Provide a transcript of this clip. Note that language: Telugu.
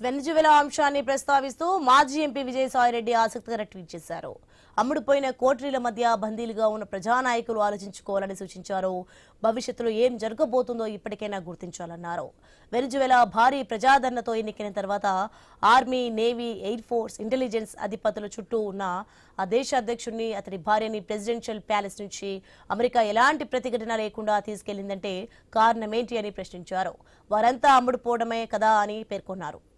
వెనిజువెలా అంశాన్ని ప్రస్తావిస్తూ మాజీ ఎంపీ విజయసాయిరెడ్డి ఆసక్తికర ట్వీట్ చేశారు. అమ్ముడుపోయిన కోట్రీల మధ్య బందీలుగా ఉన్న ప్రజానాయకులు ఆలోచించుకోవాలని సూచించారు. భవిష్యత్తులో ఏం జరగబోతుందో ఇప్పటికైనా గుర్తించాలన్నారు. వెనిజువెలా భారీ ప్రజాదరణతో ఎన్నికైన తర్వాత army, navy, air force, intelligence అధిపతుల చుట్టూ ఉన్న ఆ దేశ అధ్యక్షుడిని, అతని భార్యని ప్రెసిడెన్షియల్ ప్యాలెస్ నుంచి అమెరికా ఎలాంటి ప్రతిఘటన లేకుండా తీసుకెళ్లిందంటే కారణమేంటి అని ప్రశ్నించారు. వారంతా అమ్ముడుపోవడమే కదా అని పేర్కొన్నారు.